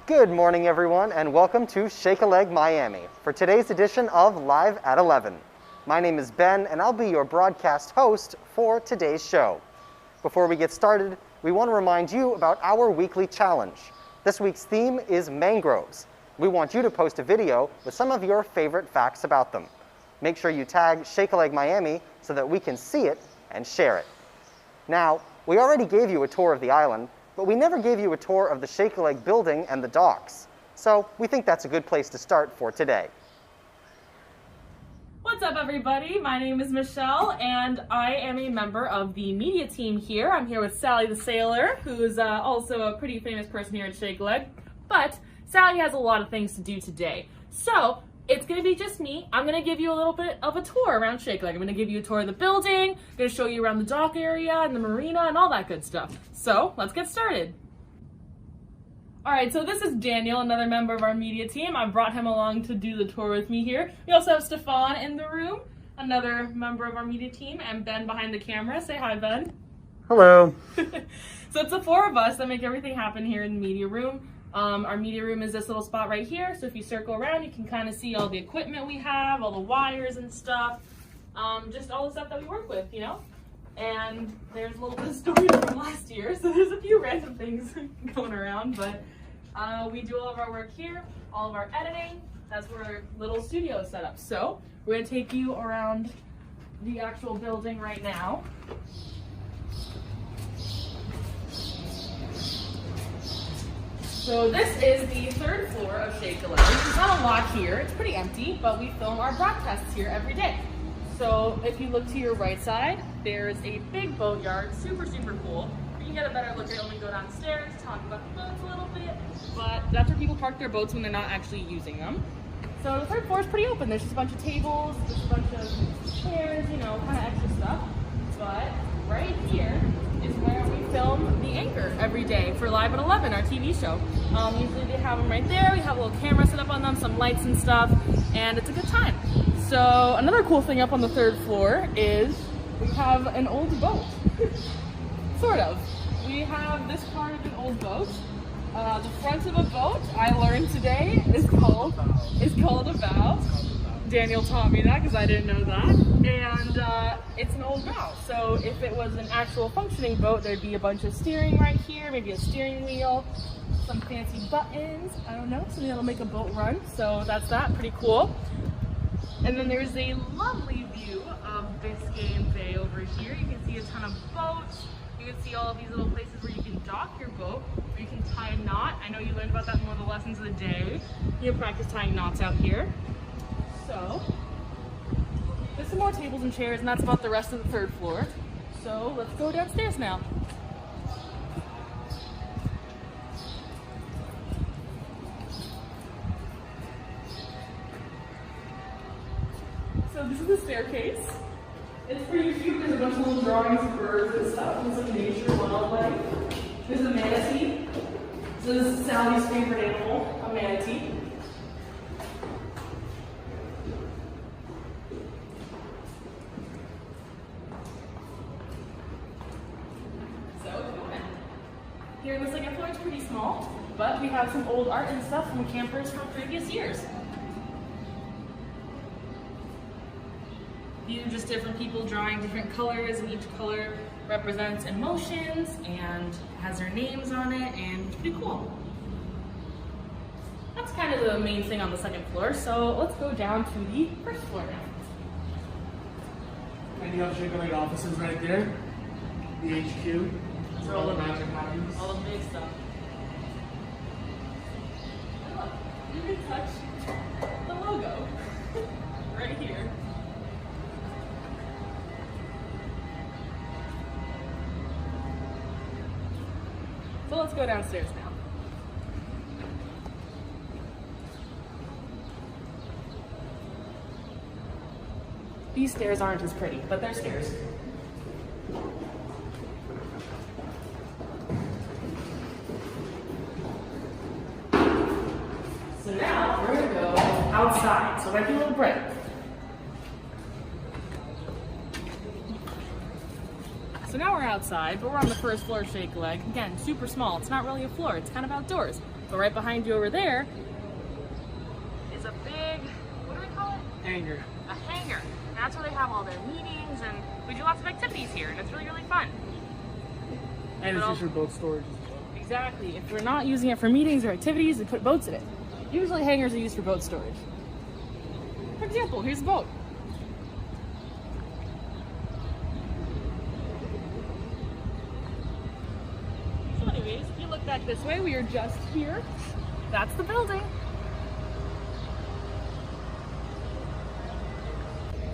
Good morning, everyone, and welcome to Shake a Leg Miami for today's edition of Live at 11. My name is Ben, and I'll be your broadcast host for today's show. Before we get started, we want to remind you about our weekly challenge. This week's theme is mangroves. We want you to post a video with some of your favorite facts about them. Make sure you tag Shake a Leg Miami so that we can see it and share it. Now, we already gave you a tour of the island, but we never gave you a tour of the Shake a Leg building and the docks. So we think that's a good place to start for today. What's up, everybody? My name is Michelle, and I am a member of the media team here. I'm here with Sally the Sailor, who's also a pretty famous person here at Shake a Leg. But Sally has a lot of things to do today. So it's going to be just me. I'm going to give you a little bit of a tour around Shake a Leg. I'm going to give you a tour of the building, I'm going to show you around the dock area and the marina and all that good stuff. So let's get started. All right, so this is Daniel, another member of our media team. I brought him along to do the tour with me here. We also have Stefan in the room, another member of our media team, and Ben behind the camera. Say hi, Ben. Hello. So it's the four of us that make everything happen here in the media room. Our media room is this little spot right here, so if you circle around, you can kind of see all the equipment we have, all the wires and stuff, just all the stuff that we work with, you know? And there's a little bit of stories from last year, so there's a few random things going around, but we do all of our work here, all of our editing. That's where our little studio is set up. So we're going to take you around the actual building right now. So this is the third floor of Shake a Leg. There's not a lot here, it's pretty empty, but we film our broadcasts here every day. So if you look to your right side, there's a big boatyard, super, super cool. You can get a better look at it when we go downstairs, talk about the boats a little bit, but that's where people park their boats when they're not actually using them. So the third floor is pretty open. There's just a bunch of tables, just a bunch of chairs, you know, kind of extra stuff. But right here is where we film the anchor every day for Live at 11, our TV show. Usually they have them right there. We have a little camera set up on them, some lights and stuff, and it's a good time. So another cool thing up on the third floor is we have an old boat. Sort of. We have this part of an old boat. The front of a boat, I learned today, is called a bow. Daniel taught me that because I didn't know that. And it's an old bow. So if it was an actual functioning boat, there'd be a bunch of steering right here, maybe a steering wheel, some fancy buttons, I don't know, something that'll make a boat run. So that's that, pretty cool. And then there's a lovely view of Biscayne Bay over here. You can see a ton of boats. You can see all of these little places where you can dock your boat, where you can tie a knot. I know you learned about that in one of the lessons of the day. You can practice tying knots out here. So there's some more tables and chairs, and that's about the rest of the third floor. So let's go downstairs now. So this is the staircase. It's pretty cute. There's a bunch of little drawings of birds and stuff, and some nature, wildlife. There's a manatee. So this is Sally's favorite animal, a manatee. Here in the second floor, it's pretty small, but we have some old art and stuff from campers from previous years. These are just different people drawing different colors, and each color represents emotions and has their names on it, and it's pretty cool. That's kind of the main thing on the second floor, so let's go down to the first floor now. And you have Shake a Leg offices right there, the HQ. Where all the magic happens. All the big stuff. And look, you can touch the logo right here. So let's go downstairs now. These stairs aren't as pretty, but they're stairs. So now we're going to go outside. So we're going to do a little break. So now we're we're outside, but we're on the first floor of Shake a Leg. Again, super small. It's not really a floor. It's kind of outdoors. But right behind you over there is a big, what do we call it? Hangar. A hangar. And that's where they have all their meetings, and we do lots of activities here, and it's really, really fun. And it's used for boat storage as well. Exactly. If we're not using it for meetings or activities, we put boats in it. Usually hangars are used for boat storage. For example, here's a boat. So anyways, if you look back this way, we are just here. That's the building.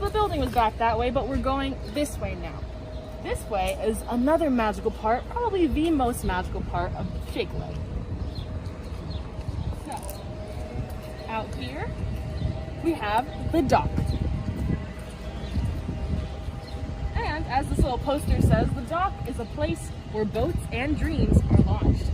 The building was back that way, but we're going this way now. This way is another magical part, probably the most magical part of Shake a Leg. So, out here, we have the dock. And as this little poster says, the dock is a place where boats and dreams are launched.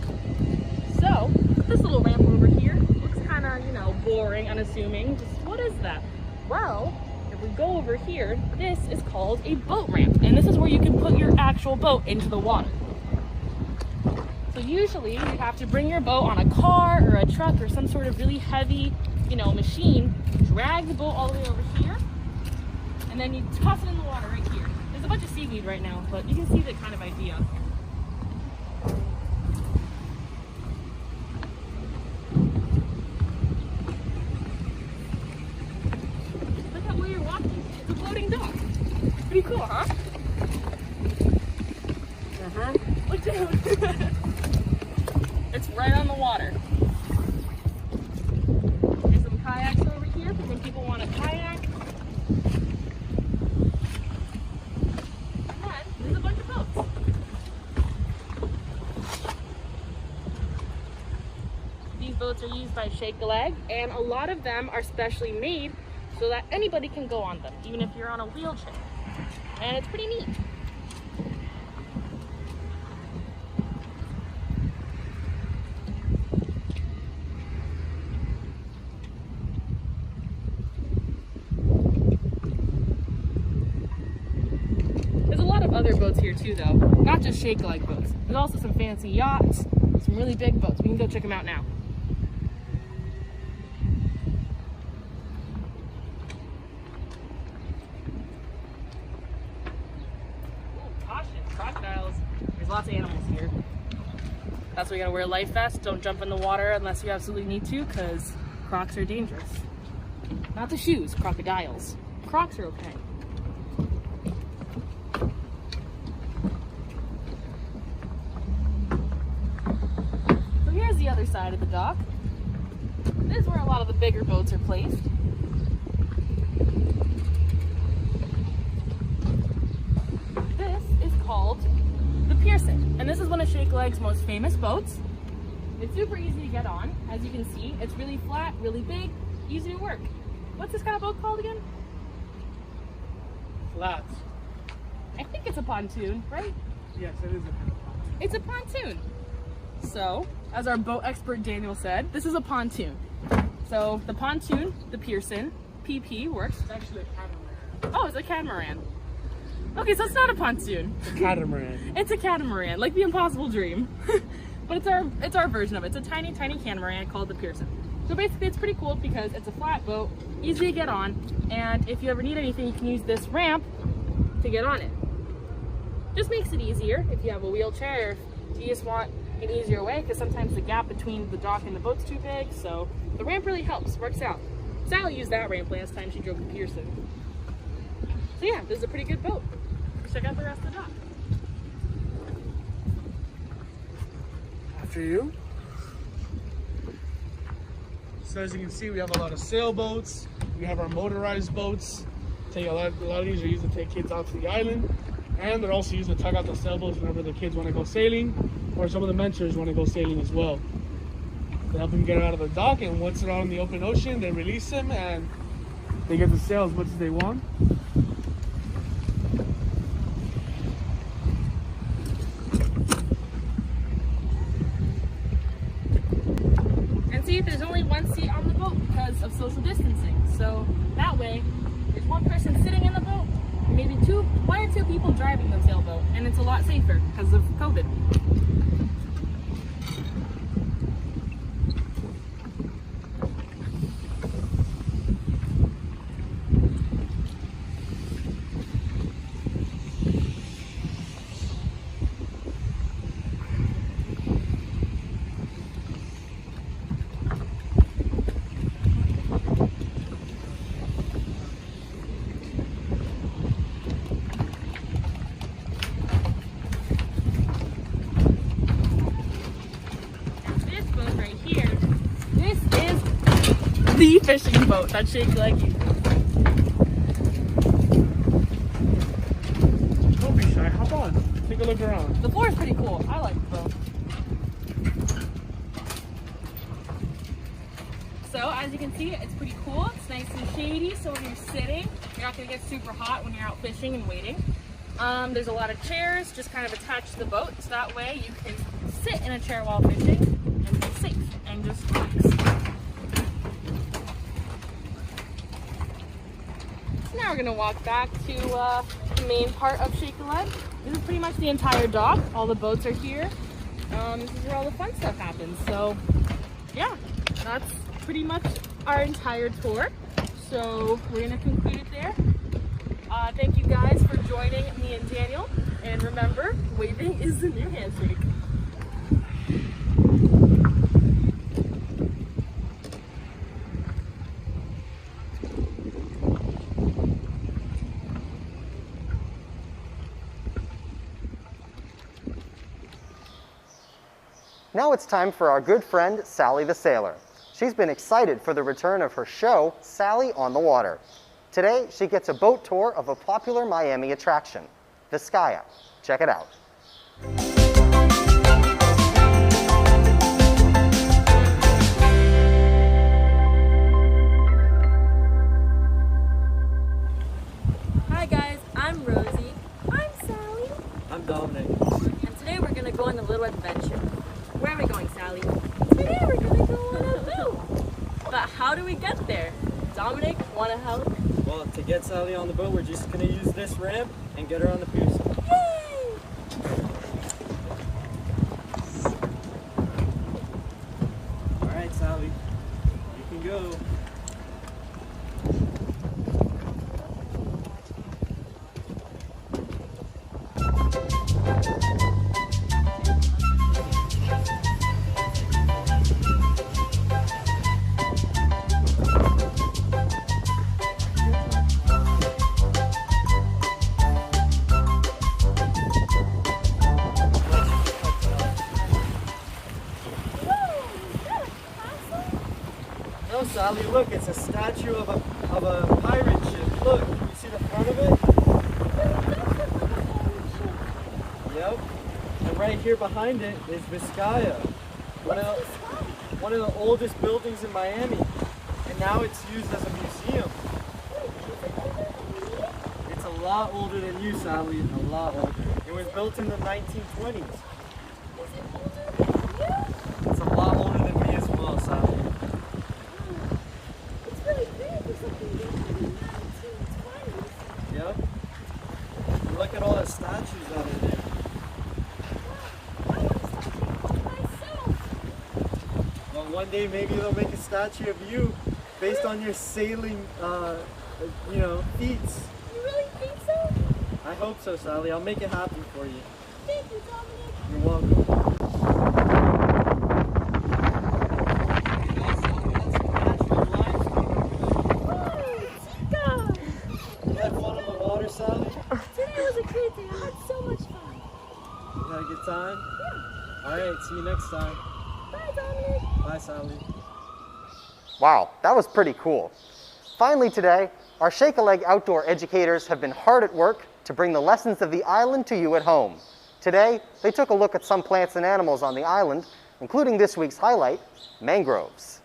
So, this little ramp over here looks kind of, boring, unassuming. Just what is that? Well, if we go over here, this is called a boat ramp, and this is where you can put your actual boat into the water. So usually you have to bring your boat on a car or a truck or some sort of really heavy, machine, drag the boat all the way over here, and then you toss it in the water right here. There's a bunch of seaweed right now, but you can see the kind of idea. Pretty cool, huh? Look down. It's right on the water. There's some kayaks over here for when people want to kayak. And there's a bunch of boats. These boats are used by Shake a Leg, and a lot of them are specially made so that anybody can go on them, even if you're on a wheelchair. And it's pretty neat. There's a lot of other boats here too though, not just Shake a Leg boats. There's also some fancy yachts, some really big boats. We can go check them out now. Crocodiles. There's lots of animals here. That's why you gotta wear a life vest. Don't jump in the water unless you absolutely need to, because Crocs are dangerous. Not the shoes, crocodiles. Crocs are okay. So here's the other side of the dock. This is where a lot of the bigger boats are placed. Called the Pearson, and this is one of Shake a Leg's most famous boats. It's super easy to get on. As you can see, it's really flat, really big, easy to work. What's this kind of boat called again? Flats. I think it's a pontoon, right? Yes, it is a pontoon. It's a pontoon. So, as our boat expert Daniel said, this is a pontoon. So the pontoon, the Pearson, PP works. It's actually a catamaran. Oh, it's a catamaran. Okay, so it's not a pontoon. It's a catamaran. It's a catamaran, like the Impossible Dream. But it's our version of it. It's a tiny, tiny catamaran called the Pearson. So basically it's pretty cool because it's a flat boat, easy to get on, and if you ever need anything, you can use this ramp to get on it. Just makes it easier if you have a wheelchair, or if you just want an easier way, because sometimes the gap between the dock and the boat's too big, so the ramp really helps, works out. Sally used that ramp last time she drove the Pearson. So yeah, this is a pretty good boat. Check out the rest of the dock. After you. So as you can see, we have a lot of sailboats. We have our motorized boats. A lot of these are used to take kids out to the island. And they're also used to tug out the sailboats whenever the kids want to go sailing, or some of the mentors want to go sailing as well. They help them get out of the dock, and once they're out in the open ocean, they release them and they get to sail as much as they want. And see, there's only one seat on the boat because of social distancing. So that way, there's one person sitting in the boat, maybe one or two people driving the sailboat, and it's a lot safer because of COVID. The fishing boat that Shake Leg uses. Don't be shy, hop on. Take a look around. The floor is pretty cool. I like the boat. So as you can see, it's pretty cool. It's nice and shady, so when you're sitting, you're not going to get super hot when you're out fishing and waiting. There's a lot of chairs just kind of attached to the boat, so that way you can sit in a chair while fishing and be safe and just relax. Now we're gonna walk back to the main part of Shake a Leg. This is pretty much the entire dock. All the boats are here. This is where all the fun stuff happens. So yeah, that's pretty much our entire tour. So we're gonna conclude it there. Thank you guys for joining me and Daniel. And remember, waving is the new handshake. Now it's time for our good friend, Sally the Sailor. She's been excited for the return of her show, Sally on the Water. Today, she gets a boat tour of a popular Miami attraction, Vizcaya. Check it out. Hi guys, I'm Rosie. I'm Sally. I'm Dominic. And today we're gonna go on a little adventure. Where are we going, Sally? Today we're gonna go on a boat. But how do we get there? Dominic, wanna help? Well, to get Sally on the boat, we're just gonna use this ramp and get her on the pier. Yay! All right, Sally, you can go. No, Sally, look, it's a statue of a pirate ship. Look, you see the front of it? Yep. And right here behind it is Vizcaya. One of the oldest buildings in Miami. And now it's used as a museum. It's a lot older than you, Sally. A lot older. It was built in the 1920s. It's a lot older than me as well, Sally. Yep. Look at all the statues that are there. Well, one day maybe they'll make a statue of you based on your sailing, feats. You really think so? I hope so, Sally. I'll make it happen for you. Thank you, Dominic. You're welcome. Sally? Today was a great day. I had so much fun. You had a good time? Yeah. Alright, see you next time. Bye, Dominic. Bye, Sally. Wow, that was pretty cool. Finally today, our Shake a Leg outdoor educators have been hard at work to bring the lessons of the island to you at home. Today, they took a look at some plants and animals on the island, including this week's highlight, mangroves.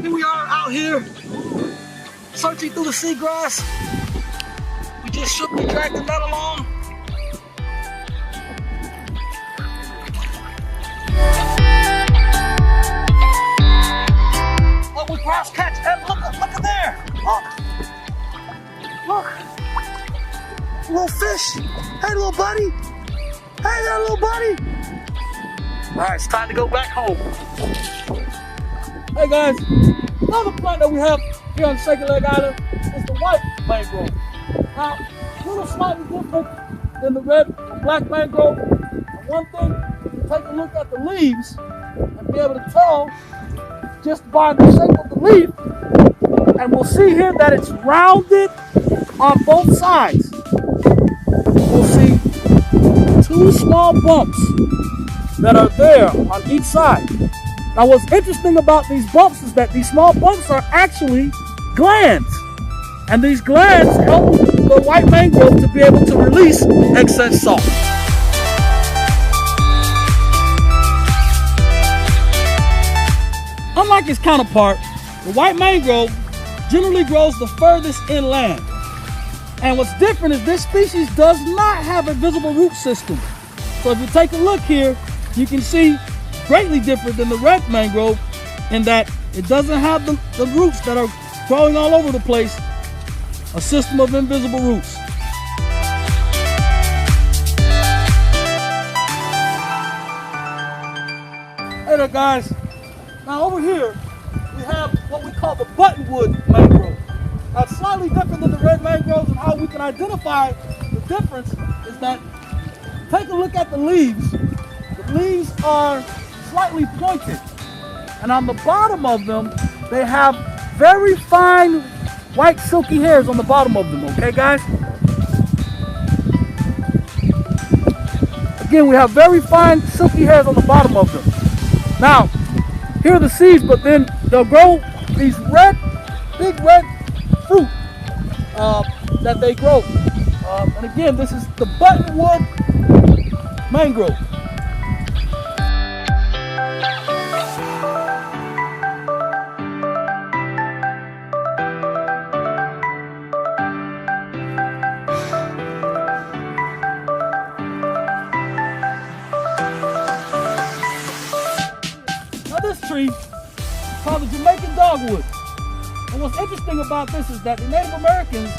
Here we are out here, searching through the seagrass. We just shook and dragged the net along. little buddy. Hey there, little buddy. All right, it's time to go back home. Hey guys, another plant that we have here on Shaky Leg Island is the white mangrove. Now, a little slightly different than the red and black mangrove. And one thing, you take a look at the leaves and be able to tell just by the shape of the leaf, and we'll see here that it's rounded on both sides. We'll see two small bumps that are there on each side. Now what's interesting about these bumps is that these small bumps are actually glands. And these glands help the white mangrove to be able to release excess salt. Unlike its counterpart, the white mangrove generally grows the furthest inland. And what's different is this species does not have a visible root system. So if you take a look here, you can see greatly different than the red mangrove in that it doesn't have the roots that are growing all over the place, a system of invisible roots. Hey there guys, now over here we have what we call the buttonwood mangrove. Now it's slightly different than the red mangroves, and how we can identify the difference is that take a look at the leaves. The leaves are slightly pointed, and on the bottom of them they have very fine white silky hairs on the bottom of them, okay guys? Again, we have very fine silky hairs on the bottom of them. Now, here are the seeds, but then they'll grow these big red fruit that they grow. And again, this is the buttonwood mangrove. This tree is called the Jamaican dogwood. And what's interesting about this is that the Native Americans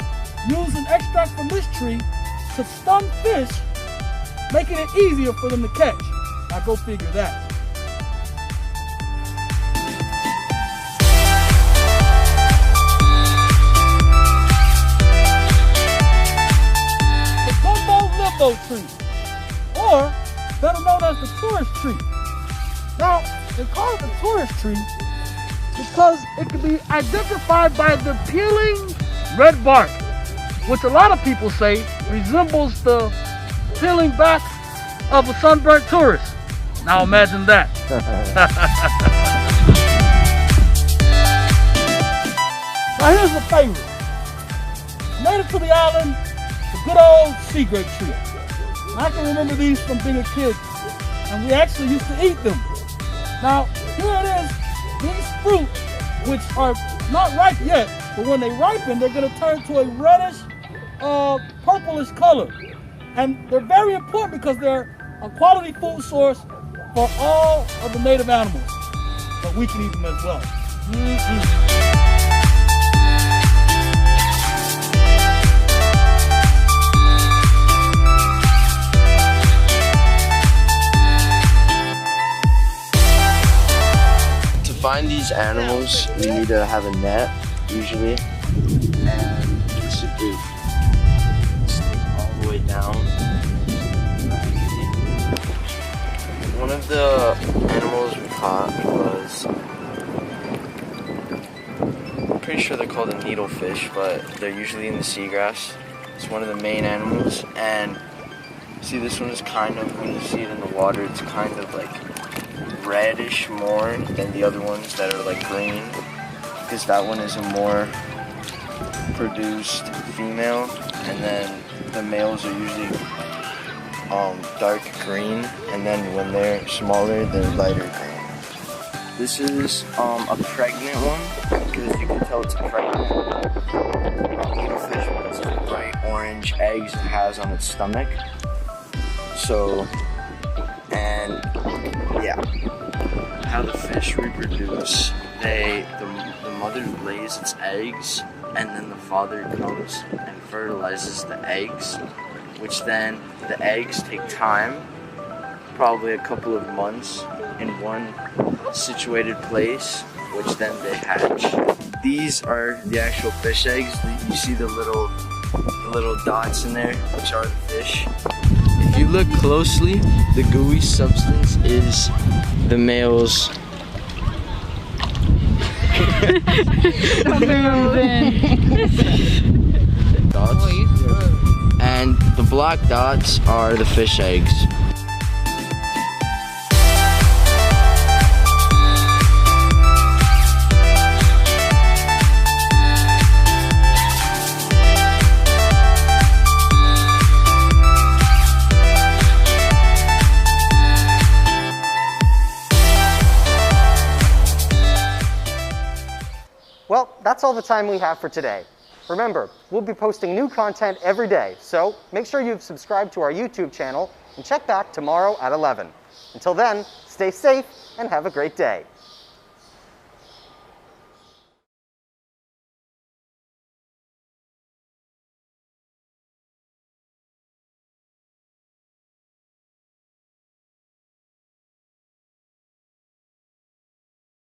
use an extract from this tree to stun fish, making it easier for them to catch. Now go figure that. The gumbo limbo tree, or better known as the tourist tree. Now, they call it the tourist tree because it can be identified by the peeling red bark, which a lot of people say resembles the peeling back of a sunburnt tourist. Now imagine that. Now here's the favorite. Native to the island, the good old sea grape tree. I can remember these from being a kid, and we actually used to eat them. Now, here it is, these fruit, which are not ripe yet, but when they ripen, they're going to turn to a reddish, purplish color. And they're very important because they're a quality food source for all of the native animals. But we can eat them as well. To find these animals, you need to have a net, usually, and basically stick all the way down. One of the animals we caught was, I'm pretty sure they're called a needlefish, but they're usually in the seagrass. It's one of the main animals, and see, this one is kind of, when you see it in the water, it's kind of like reddish more than the other ones that are like green, because that one is a more produced female, and then the males are usually dark green, and then when they're smaller they're lighter green. This is a pregnant one, because you can tell it's a pregnant needlefish because of the bright orange eggs it has on its stomach. So, and yeah, how the fish reproduce, the mother lays its eggs, and then the father comes and fertilizes the eggs, which then the eggs take time, probably a couple of months in one situated place, which then they hatch. These are the actual fish eggs. You see the little dots in there, which are the fish. If you look closely, the gooey substance is the male's dots, and the black dots are the fish eggs. Well, that's all the time we have for today. Remember, we'll be posting new content every day, so make sure you've subscribed to our YouTube channel and check back tomorrow at 11. Until then, stay safe and have a great day.